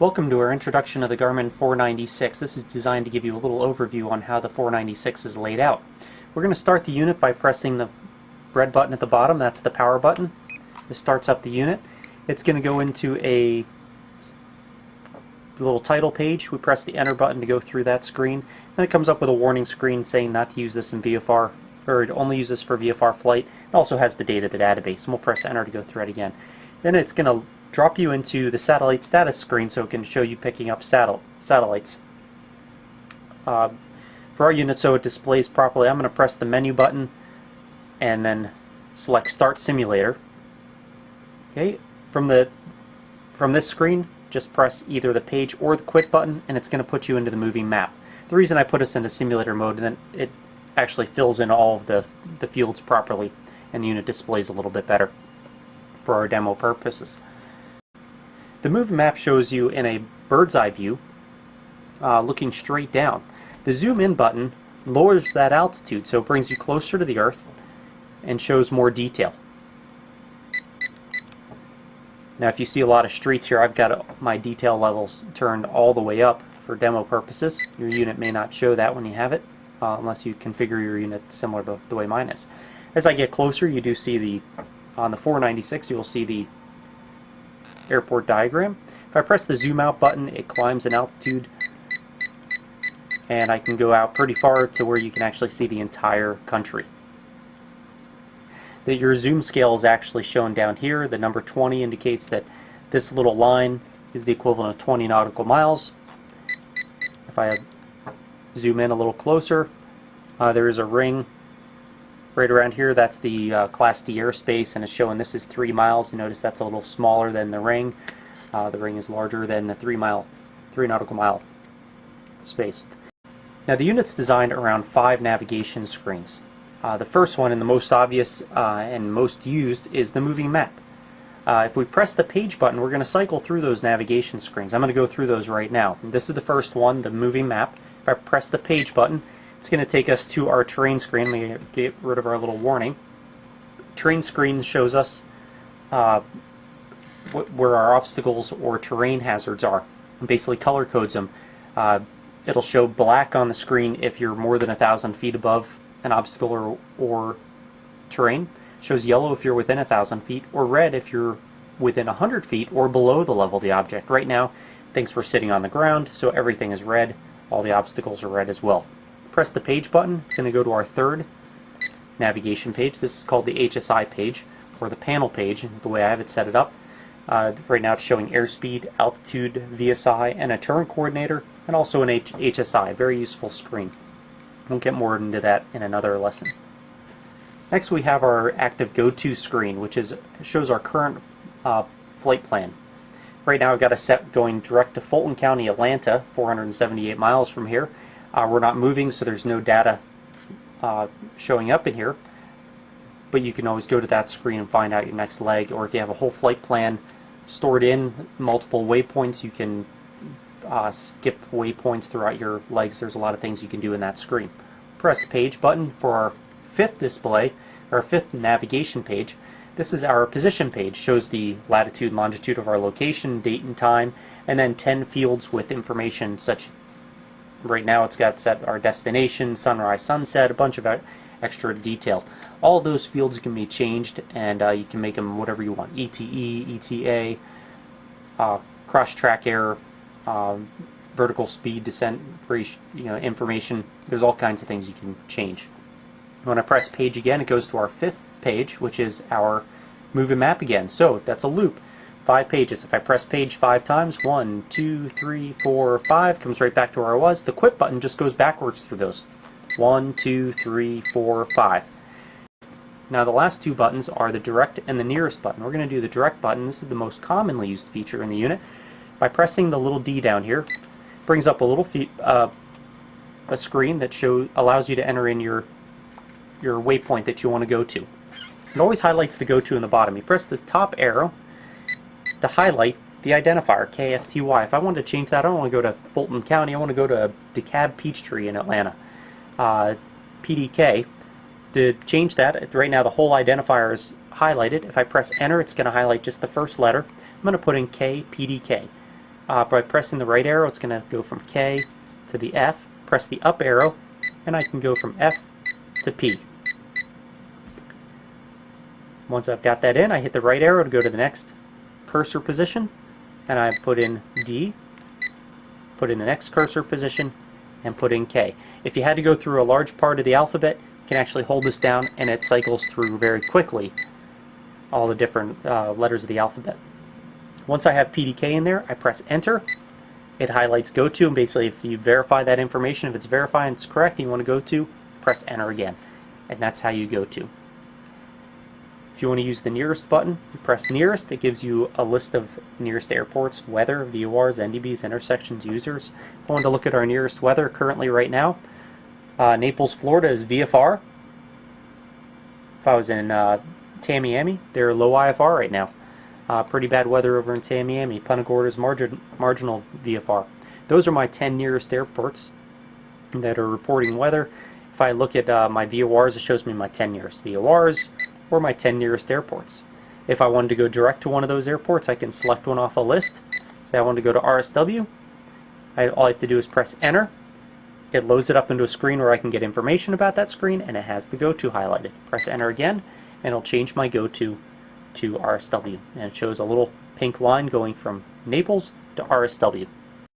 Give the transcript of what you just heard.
Welcome to our introduction of the Garmin 496. This is designed to give you a little overview on how the 496 is laid out. We're going to start the unit by pressing the red button at the bottom. That's the power button. This starts up the unit. It's going to go into a little title page. We press the enter button to go through that screen. Then it comes up with a warning screen saying not to use this in VFR, or to only use this for VFR flight. It also has the data, the database, and we'll press enter to go through it again. Then it's going to drop you into the satellite status screen so it can show you picking up satellites. For our unit, so it displays properly, I'm going to press the menu button and then select Start Simulator. Okay, from this screen, just press either the page or the quit button and it's going to put you into the moving map. The reason I put us into simulator mode, and then it actually fills in all of the fields properly and the unit displays a little bit better for our demo purposes. The moving map shows you in a bird's eye view, looking straight down. The zoom in button lowers that altitude, so it brings you closer to the Earth and shows more detail. Now if you see a lot of streets here, I've got my detail levels turned all the way up for demo purposes. Your unit may not show that when you have it, unless you configure your unit similar to the way mine is. As I get closer, you do see on the 496, you will see the airport diagram. If I press the zoom out button, it climbs in altitude and I can go out pretty far to where you can actually see the entire country. Your zoom scale is actually shown down here. The number 20 indicates that this little line is the equivalent of 20 nautical miles. If I zoom in a little closer, there is a ring right around here. That's the Class D airspace, and it's showing this is 3 miles. You notice that's a little smaller than the ring. The ring is larger than the 3 nautical mile space. Now the unit's designed around 5 navigation screens. The first one, and the most obvious and most used, is the moving map. If we press the page button, we're going to cycle through those navigation screens. I'm going to go through those right now. This is the first one, the moving map. If I press the page button, it's going to take us to our terrain screen. Let me get rid of our little warning. Terrain screen shows us where our obstacles or terrain hazards are, and basically color codes them. It'll show black on the screen if you're more than 1,000 feet above an obstacle or terrain. It shows yellow if you're within 1,000 feet, or red if you're within 100 feet or below the level of the object. Right now, things we're sitting on the ground, so everything is red. All the obstacles are red as well. Press the page button. It's going to go to our third navigation page. This is called the HSI page, or the panel page, the way I have it set it up. Right now it's showing airspeed, altitude, VSI, and a turn coordinator, and also an HSI. Very useful screen. We'll get more into that in another lesson. Next we have our active go-to screen, which shows our current flight plan. Right now I've got a set going direct to Fulton County, Atlanta, 478 miles from here. We're not moving, so there's no data showing up in here, but you can always go to that screen and find out your next leg, or if you have a whole flight plan stored in multiple waypoints, you can skip waypoints throughout your legs. There's a lot of things you can do in that screen. Press page button for our fifth display, our fifth navigation page. This is our position page. Shows the latitude and longitude of our location, date and time, and then 10 fields with information such. Right now it's got set our destination, sunrise, sunset, a bunch of extra detail. All of those fields can be changed, and you can make them whatever you want. ETE, ETA, cross-track error, vertical speed, descent, information. There's all kinds of things you can change. When I press page again, it goes to our fifth page, which is our moving map again. So that's a loop. 5 pages. If I press page 5 times, 1, 2, 3, 4, 5, comes right back to where I was. The quit button just goes backwards through those. 1, 2, 3, 4, 5. Now the last 2 buttons are the direct and the nearest button. We're going to do the direct button. This is the most commonly used feature in the unit. By pressing the little D down here, it brings up a little a screen that allows you to enter in your waypoint that you want to go to. It always highlights the go to in the bottom. You press the top arrow to highlight the identifier, KFTY. If I wanted to change that, I don't want to go to Fulton County, I want to go to DeKalb Peachtree in Atlanta. PDK. To change that, right now the whole identifier is highlighted. If I press enter, it's going to highlight just the first letter. I'm going to put in KPDK. By pressing the right arrow, it's going to go from K to the F. Press the up arrow, and I can go from F to P. Once I've got that in, I hit the right arrow to go to the next cursor position, and I put in D, put in the next cursor position, and put in K. If you had to go through a large part of the alphabet, you can actually hold this down and it cycles through very quickly all the different letters of the alphabet. Once I have PDK in there, I press enter. It highlights go to, and basically if you verify that information, if it's verified and it's correct and you want to go to, press enter again. And that's how you go to. If you want to use the nearest button, you press nearest. It gives you a list of nearest airports, weather, VORs, NDBs, intersections, users. If I want to look at our nearest weather currently right now, Naples, Florida is VFR. If I was in Tamiami, they're low IFR right now. Pretty bad weather over in Tamiami. Punta Gorda is marginal VFR. Those are my 10 nearest airports that are reporting weather. If I look at my VORs, it shows me my 10 nearest VORs or my 10 nearest airports. If I wanted to go direct to one of those airports, I can select one off a list. Say I want to go to RSW. All I have to do is press enter. It loads it up into a screen where I can get information about that screen, and it has the go-to highlighted. Press enter again, and it'll change my go-to to RSW. And it shows a little pink line going from Naples to RSW.